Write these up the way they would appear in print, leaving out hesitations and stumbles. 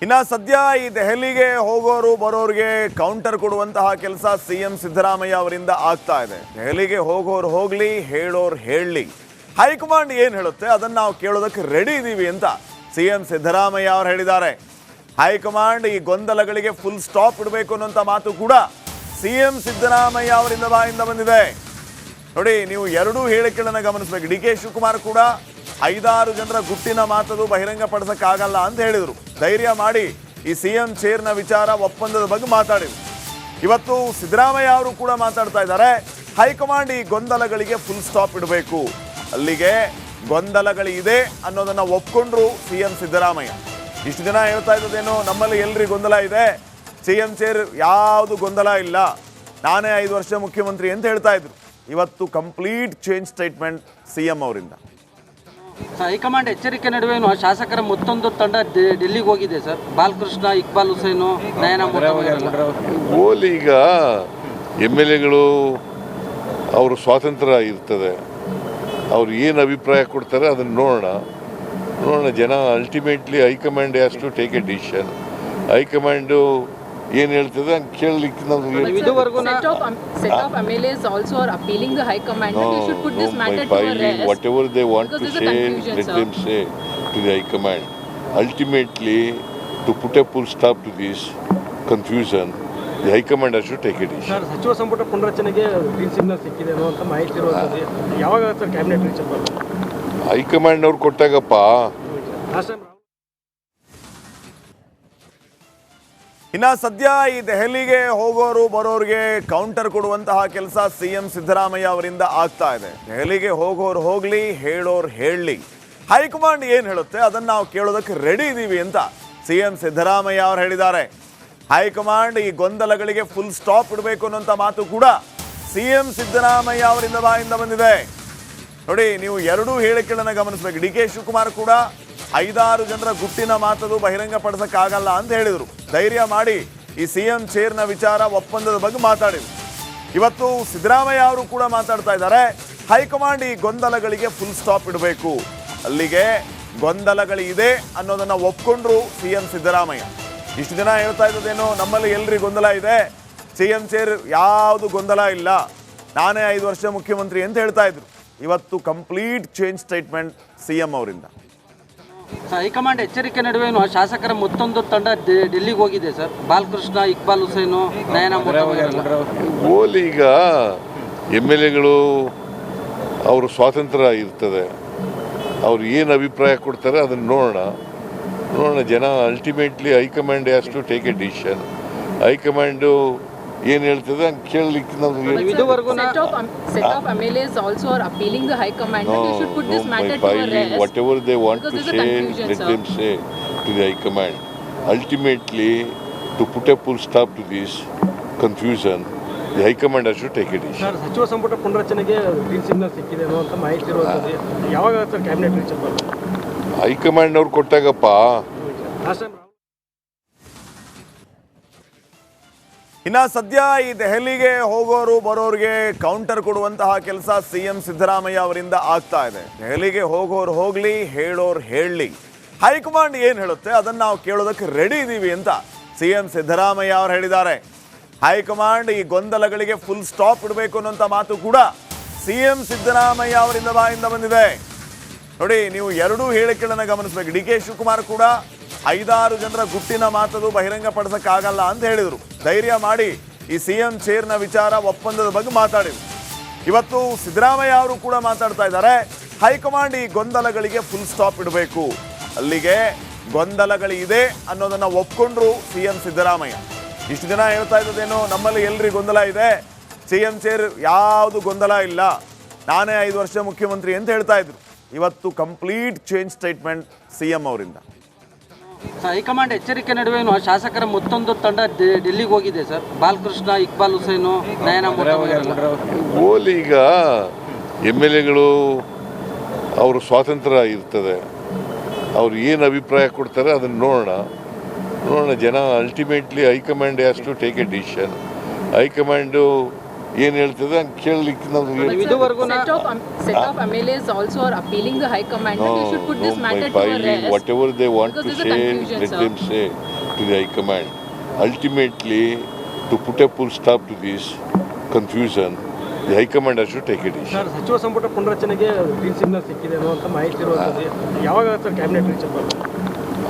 ಇನ್ನು ಸದ್ಯ ಈ ದೆಹಲಿಗೆ ಹೋಗೋರು ಬರೋರಿಗೆ ಕೌಂಟರ್ ಕೊಡುವಂತಹ ಕೆಲಸ ಸಿಎಂ ಸಿದ್ದರಾಮಯ್ಯ ಅವರಿಂದ ಆಗ್ತಾ ಇದೆ. ದೆಹಲಿಗೆ ಹೋಗೋರು ಹೋಗ್ಲಿ, ಹೇಳೋರು ಹೇಳಲಿ, ಹೈಕಮಾಂಡ್ ಏನು ಹೇಳುತ್ತೆ ಅದನ್ನು ನಾವು ಕೇಳೋದಕ್ಕೆ ರೆಡಿ ಇದ್ದೀವಿ ಅಂತ ಸಿಎಂ ಸಿದ್ದರಾಮಯ್ಯ ಅವರು ಹೇಳಿದ್ದಾರೆ. ಹೈಕಮಾಂಡ್ ಈ ಗೊಂದಲಗಳಿಗೆ ಫುಲ್ ಸ್ಟಾಪ್ ಇಡಬೇಕು ಅನ್ನೋಂಥ ಮಾತು ಕೂಡ ಸಿಎಂ ಸಿದ್ದರಾಮಯ್ಯ ಅವರಿಂದ ಬಾಯಿಂದ ಬಂದಿದೆ. ನೋಡಿ, ನೀವು ಎರಡೂ ಹೇಳಿಕೆಗಳನ್ನು ಗಮನಿಸಬೇಕು. ಡಿ ಕೆ ಶಿವಕುಮಾರ್ ಕೂಡ 5-6 ಜನರ ಗುಟ್ಟಿನ ಮಾತದು ಬಹಿರಂಗ ಪಡಿಸಕ್ಕಾಗಲ್ಲ ಅಂತ ಹೇಳಿದರು. ಧೈರ್ಯ ಮಾಡಿ ಈ ಸಿಎಂ ಚೇರ್ನ ವಿಚಾರ ಒಪ್ಪಂದದ ಬಗ್ಗೆ ಮಾತಾಡಿದರು. ಇವತ್ತು ಸಿದ್ದರಾಮಯ್ಯ ಅವರು ಕೂಡ ಮಾತಾಡ್ತಾ ಇದ್ದಾರೆ. ಹೈಕಮಾಂಡ್ ಈ ಗೊಂದಲಗಳಿಗೆ ಫುಲ್ ಸ್ಟಾಪ್ ಇಡಬೇಕು, ಅಲ್ಲಿಗೆ ಗೊಂದಲಗಳಿದೆ ಅನ್ನೋದನ್ನ ಒಪ್ಕೊಂಡ್ರು ಸಿಎಂ ಸಿದ್ದರಾಮಯ್ಯ. ಇಷ್ಟು ದಿನ ಹೇಳ್ತಾ ಇದ್ದದೇನು, ನಮ್ಮಲ್ಲಿ ಎಲ್ರಿ ಗೊಂದಲ ಇದೆ, ಸಿಎಂ ಚೇರ್ ಯಾವುದು ಗೊಂದಲ ಇಲ್ಲ, ನಾನೇ 5 ವರ್ಷ ಮುಖ್ಯಮಂತ್ರಿ ಅಂತ ಹೇಳ್ತಾ ಇದ್ರು. ಇವತ್ತು ಕಂಪ್ಲೀಟ್ ಚೇಂಜ್ ಸ್ಟೇಟ್ಮೆಂಟ್ ಸಿಎಂ ಅವರಿಂದ. ಹೈಕಮಾಂಡ್ ಎಚ್ಚರಿಕೆ ನಡುವೆನೂ ಶಾಸಕರ ಮತ್ತೊಂದು ತಂಡ ಡೆಲ್ಲಿಗೆ ಹೋಗಿದೆ ಸರ್. ಬಾಲಕೃಷ್ಣ, ಇಕ್ಬಾಲ್ ಹುಸೇನು, ನಯನ ಓಲಿ ಈಗ MLAಗಳು ಅವರು ಸ್ವಾತಂತ್ರ್ಯ ಇರ್ತದೆ, ಅವ್ರು ಏನು ಅಭಿಪ್ರಾಯ ಕೊಡ್ತಾರೆ ಅದನ್ನು ನೋಡೋಣ ಜನ. Ultimately high command has to take a decision. High command ಏನು ಹೇಳ್ತದೆ ಹಂಗೆ ಕೇಳಲಿಕ್ಕೆ ನಮಗೆ whatever they want to say, let them say to the high command. Ultimately, to put a full stop to this confusion, the high command has to take a decision. ಸಚಿವ ಸಂಪುಟ ಪುನರಚನೆಗೆ green signal ಸಿಕ್ಕಿದೆ ಅನ್ನುವಂಥ ಮಾಹಿತಿ ಇರುವಂಥದ್ದು ಯಾವಾಗ sir cabinet reach ಆಗ್ಬೋದು? High command ಅವ್ರು ಕೊಟ್ಟಾಗಪ್ಪ. ಇನ್ನು ಸದ್ಯ ಈ ದೆಹಲಿಗೆ ಹೋಗೋರು ಬರೋರಿಗೆ ಕೌಂಟರ್ ಕೊಡುವಂತಹ ಕೆಲಸ ಸಿಎಂ ಸಿದ್ದರಾಮಯ್ಯ ಅವರಿಂದ ಆಗ್ತಾ ಇದೆ. ದೆಹಲಿಗೆ ಹೋಗೋರು ಹೋಗ್ಲಿ, ಹೇಳೋರು ಹೇಳಲಿ, ಹೈಕಮಾಂಡ್ ಏನು ಹೇಳುತ್ತೆ ಅದನ್ನು ನಾವು ಕೇಳೋದಕ್ಕೆ ರೆಡಿ ಇದ್ದೀವಿ ಅಂತ ಸಿಎಂ ಸಿದ್ದರಾಮಯ್ಯ ಅವರು ಹೇಳಿದ್ದಾರೆ. ಹೈಕಮಾಂಡ್ ಈ ಗೊಂದಲಗಳಿಗೆ ಫುಲ್ ಸ್ಟಾಪ್ ಇಡಬೇಕು ಅನ್ನೋಂಥ ಮಾತು ಕೂಡ ಸಿಎಂ ಸಿದ್ದರಾಮಯ್ಯ ಅವರಿಂದ ಬಾಯಿಂದ ಬಂದಿದೆ. ನೋಡಿ, ನೀವು ಎರಡೂ ಹೇಳಿಕೆಗಳನ್ನು ಗಮನಿಸಬೇಕು. ಡಿ ಕೆ ಶಿವಕುಮಾರ್ ಕೂಡ 5-6 ಜನರ ಗುಟ್ಟಿನ ಮಾತದು ಬಹಿರಂಗ ಪಡಿಸಕ್ಕಾಗಲ್ಲ ಅಂತ ಹೇಳಿದರು. ಧೈರ್ಯ ಮಾಡಿ ಈ ಸಿಎಂ ಚೇರ್ನ ವಿಚಾರ ಒಪ್ಪಂದದ ಬಗ್ಗೆ ಮಾತಾಡಿದರು. ಇವತ್ತು ಸಿದ್ದರಾಮಯ್ಯ ಅವರು ಕೂಡ ಮಾತಾಡ್ತಾ ಇದ್ದಾರೆ. ಹೈಕಮಾಂಡ್ ಈ ಗೊಂದಲಗಳಿಗೆ ಫುಲ್ ಸ್ಟಾಪ್ ಇಡಬೇಕು, ಅಲ್ಲಿಗೆ ಗೊಂದಲಗಳಿದೆ ಅನ್ನೋದನ್ನ ಒಪ್ಕೊಂಡ್ರು ಸಿಎಂ ಸಿದ್ದರಾಮಯ್ಯ. ಇಷ್ಟು ದಿನ ಹೇಳ್ತಾ ಇದ್ದದೇನು, ನಮ್ಮಲ್ಲಿ ಎಲ್ರಿ ಗೊಂದಲ ಇದೆ, ಸಿಎಂ ಚೇರ್ ಯಾವುದು ಗೊಂದಲ ಇಲ್ಲ, ನಾನೇ 5 ವರ್ಷ ಮುಖ್ಯಮಂತ್ರಿ ಅಂತ ಹೇಳ್ತಾ ಇದ್ರು. ಇವತ್ತು ಕಂಪ್ಲೀಟ್ ಚೇಂಜ್ ಸ್ಟೇಟ್ಮೆಂಟ್ ಸಿಎಂ ಅವರಿಂದ. ಹೈಕಮಾಂಡ್ ಎಚ್ಚರಿಕೆ ನಡುವೆನೂ ಶಾಸಕರ ಮತ್ತೊಂದು ತಂಡ ಡೆಲ್ಲಿಗೆ ಹೋಗಿದೆ ಸರ್. ಬಾಲಕೃಷ್ಣ, ಇಕ್ಬಾಲ್ ಹುಸೇನು, ನಯನ ಓಲಿ ಈಗ MLAಗಳು ಅವರು ಸ್ವಾತಂತ್ರ್ಯ ಇರ್ತದೆ, ಅವ್ರು ಏನು ಅಭಿಪ್ರಾಯ ಕೊಡ್ತಾರೆ ಅದನ್ನು ನೋಡೋಣ ಜನ. Ultimately high command has to take a decision. High command ಏನು ಹೇಳ್ತದೆ ಹಂಗೆ ಕೇಳಲಿಕ್ಕೆ ನಮಗೆ whatever they want to say, let them say to the high command. Ultimately, to put a full stop to this confusion, the high command has to take a decision. ಸಚಿವ ಸಂಪುಟ ಪುನರಚನೆಗೆ green signal ಸಿಕ್ಕಿದೆ ಅನ್ನುವಂಥ ಮಾಹಿತಿ ಇರುವಂಥದ್ದು ಯಾವಾಗ sir cabinet reach ಆಗ್ಬೋದು? High command ಅವ್ರು ಕೊಟ್ಟಾಗಪ್ಪ. ಇನ್ನು ಸದ್ಯ ಈ ದೆಹಲಿಗೆ ಹೋಗೋರು ಬರೋರಿಗೆ ಕೌಂಟರ್ ಕೊಡುವಂತಹ ಕೆಲಸ ಸಿಎಂ ಸಿದ್ದರಾಮಯ್ಯ ಅವರಿಂದ ಆಗ್ತಾ ಇದೆ. ದೆಹಲಿಗೆ ಹೋಗೋರು ಹೋಗ್ಲಿ, ಹೇಳೋರು ಹೇಳಲಿ, ಹೈಕಮಾಂಡ್ ಏನು ಹೇಳುತ್ತೆ ಅದನ್ನು ನಾವು ಕೇಳೋದಕ್ಕೆ ರೆಡಿ ಇದ್ದೀವಿ ಅಂತ ಸಿಎಂ ಸಿದ್ದರಾಮಯ್ಯ ಅವರು ಹೇಳಿದ್ದಾರೆ. ಹೈಕಮಾಂಡ್ ಈ ಗೊಂದಲಗಳಿಗೆ ಫುಲ್ ಸ್ಟಾಪ್ ಇಡಬೇಕು ಅನ್ನೋಂಥ ಮಾತು ಕೂಡ ಸಿಎಂ ಸಿದ್ದರಾಮಯ್ಯ ಅವರಿಂದ ಬಾಯಿಂದ ಬಂದಿದೆ. ನೋಡಿ, ನೀವು ಎರಡೂ ಹೇಳಿಕೆಗಳನ್ನು ಗಮನಿಸಬೇಕು. ಡಿ ಕೆ ಶಿವಕುಮಾರ್ ಕೂಡ 5-6 ಜನರ ಗುಟ್ಟಿನ ಮಾತದು ಬಹಿರಂಗ ಪಡಿಸಕ್ಕಾಗಲ್ಲ ಅಂತ ಹೇಳಿದರು. ಧೈರ್ಯ ಮಾಡಿ ಈ ಸಿಎಂ ಚೇರ್ನ ವಿಚಾರ ಒಪ್ಪಂದದ ಬಗ್ಗೆ ಮಾತಾಡಿದರು. ಇವತ್ತು ಸಿದ್ದರಾಮಯ್ಯ ಅವರು ಕೂಡ ಮಾತಾಡ್ತಾ ಇದ್ದಾರೆ. ಹೈಕಮಾಂಡ್ ಈ ಗೊಂದಲಗಳಿಗೆ ಫುಲ್ ಸ್ಟಾಪ್ ಇಡಬೇಕು, ಅಲ್ಲಿಗೆ ಗೊಂದಲಗಳಿದೆ ಅನ್ನೋದನ್ನ ಒಪ್ಕೊಂಡ್ರು ಸಿಎಂ ಸಿದ್ದರಾಮಯ್ಯ. ಇಷ್ಟು ದಿನ ಹೇಳ್ತಾ ಇದ್ದದೇನು, ನಮ್ಮಲ್ಲಿ ಎಲ್ರಿ ಗೊಂದಲ ಇದೆ, ಸಿಎಂ ಚೇರ್ ಯಾವುದು ಗೊಂದಲ ಇಲ್ಲ, ನಾನೇ 5 ವರ್ಷ ಮುಖ್ಯಮಂತ್ರಿ ಅಂತ ಹೇಳ್ತಾ ಇದ್ರು. ಇವತ್ತು ಕಂಪ್ಲೀಟ್ ಚೇಂಜ್ ಸ್ಟೇಟ್ಮೆಂಟ್ ಸಿಎಂ ಅವರಿಂದ. ಹೈಕಮಾಂಡ್ ಎಚ್ಚರಿಕೆ ನಡುವೆನೂ ಶಾಸಕರ ಮತ್ತೊಂದು ತಂಡ ಡೆಲ್ಲಿಗೆ ಹೋಗಿದೆ ಸರ್. ಬಾಲಕೃಷ್ಣ, ಇಕ್ಬಾಲ್ ಹುಸೇನು, ನಯನ ಓಲಿ ಈಗ MLAಗಳು ಅವರು ಸ್ವಾತಂತ್ರ್ಯ ಇರ್ತದೆ, ಅವ್ರು ಏನು ಅಭಿಪ್ರಾಯ ಕೊಡ್ತಾರೆ ಅದನ್ನು ನೋಡೋಣ ಜನ. Ultimately high command has to take a decision. High command ಏನು ಹೇಳ್ತದೆ ಹಂಗೆ ಕೇಳಲಿಕ್ಕೆ ನಮಗೆ ಇದುವರೆಗೂ Set of MLAs also are appealing the High Command that they should put this matter to a rest. whatever they want Because to there's a say, confusion, let sir. them say to the High Command. Ultimately, to put a full stop to this confusion, the High Command has to take a decision. Sir ಸಚಿವ ಸಂಪುಟ ಪುನರಚನೆಗೆ green signal ಸಿಕ್ಕಿದೆ ಅನ್ನುವಂಥ ಮಾಹಿತಿ ಇರುವಂಥದ್ದು ಯಾವಾಗ sir cabinet reach ಆಗ್ಬೋದು?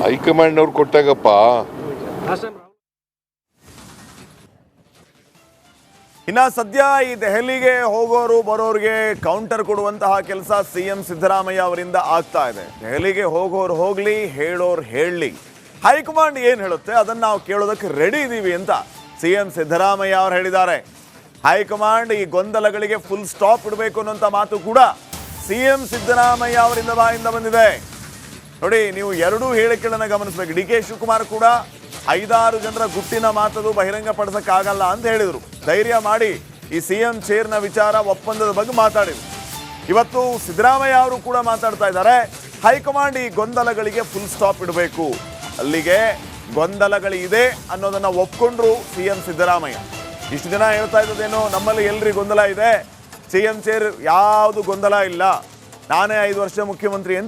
High command ಅವ್ರು ಕೊಟ್ಟಾಗಪ್ಪ last time ಇನ್ನ ಸದ್ಯ ಈ ದೆಹಲಿಗೆ ಹೋಗೋರು ಬರೋರಿಗೆ ಕೌಂಟರ್ ಕೊಡುವಂತಹ ಕೆಲಸ ಸಿಎಂ ಸಿದ್ದರಾಮಯ್ಯ ಅವರಿಂದ ಆಗ್ತಾ ಇದೆ. ದೆಹಲಿಗೆ ಹೋಗೋರು ಹೋಗ್ಲಿ, ಹೇಳೋರು ಹೇಳಲಿ, ಹೈಕಮಾಂಡ್ ಏನು ಹೇಳುತ್ತೆ ಅದನ್ನು ನಾವು ಕೇಳೋದಕ್ಕೆ ರೆಡಿ ಇದ್ದೀವಿ ಅಂತ ಸಿಎಂ ಸಿದ್ದರಾಮಯ್ಯ ಅವರು ಹೇಳಿದ್ದಾರೆ. ಹೈಕಮಾಂಡ್ ಈ ಗೊಂದಲಗಳಿಗೆ ಫುಲ್ ಸ್ಟಾಪ್ ಇಡಬೇಕು ಅನ್ನೋಂಥ ಮಾತು ಕೂಡ ಸಿಎಂ ಸಿದ್ದರಾಮಯ್ಯ ಅವರಿಂದ ಬಾಯಿಂದ ಬಂದಿದೆ. ನೋಡಿ, ನೀವು ಎರಡೂ ಹೇಳಿಕೆಗಳನ್ನು ಗಮನಿಸಬೇಕು. ಡಿ ಕೆ ಶಿವಕುಮಾರ್ ಕೂಡ 5-6 ಜನರ ಗುಟ್ಟಿನ ಮಾತದು ಬಹಿರಂಗ ಪಡಿಸಕ್ಕಾಗಲ್ಲ ಅಂತ ಹೇಳಿದರು. ಧೈರ್ಯ ಮಾಡಿ ಈ ಸಿಎಂ ಚೇರ್ನ ವಿಚಾರ ಒಪ್ಪಂದದ ಬಗ್ಗೆ ಮಾತಾಡಿದರು. ಇವತ್ತು ಸಿದ್ದರಾಮಯ್ಯ ಅವರು ಕೂಡ ಮಾತಾಡ್ತಾ ಇದ್ದಾರೆ. ಹೈಕಮಾಂಡ್ ಈ ಗೊಂದಲಗಳಿಗೆ ಫುಲ್ ಸ್ಟಾಪ್ ಇಡಬೇಕು, ಅಲ್ಲಿಗೆ ಗೊಂದಲಗಳಿದೆ ಅನ್ನೋದನ್ನ ಒಪ್ಕೊಂಡ್ರು ಸಿಎಂ ಸಿದ್ದರಾಮಯ್ಯ. ಇಷ್ಟು ದಿನ ಹೇಳ್ತಾ ಇದ್ದದೇನು, ನಮ್ಮಲ್ಲಿ ಎಲ್ರಿ ಗೊಂದಲ ಇದೆ, ಸಿಎಂ ಚೇರ್ ಯಾವುದು ಗೊಂದಲ ಇಲ್ಲ, ನಾನೇ 5 ವರ್ಷ ಮುಖ್ಯಮಂತ್ರಿ ಅಂತ